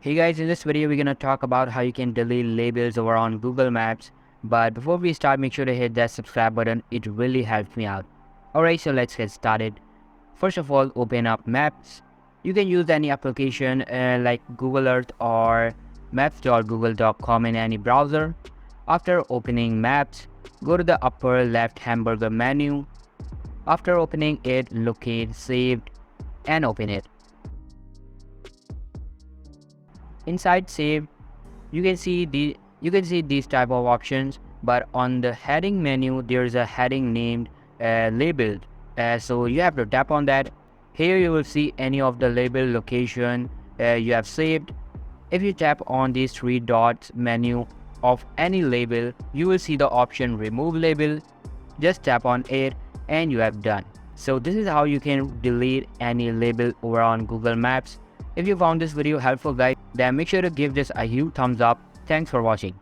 Hey guys, in this video we're gonna talk about how you can delete labels over on Google Maps. But before we start, make sure to hit that subscribe button. It really helps me out. Alright, so let's get started. First of all, open up Maps. You can use any application like Google Earth or maps.google.com in any browser. After opening Maps, go to the upper left hamburger menu. After opening it, locate Saved and open it. Inside Save, you can see these type of options, but on the heading menu there is a heading named labeled. So you have to tap on that. Here you will see any of the label location you have saved. If you tap on these three dots menu of any label, you will see the option remove label. Just tap on it and you have done. So this is how you can delete any label over on Google Maps. If you found this video helpful guys, then make sure to give this a huge thumbs up. Thanks for watching.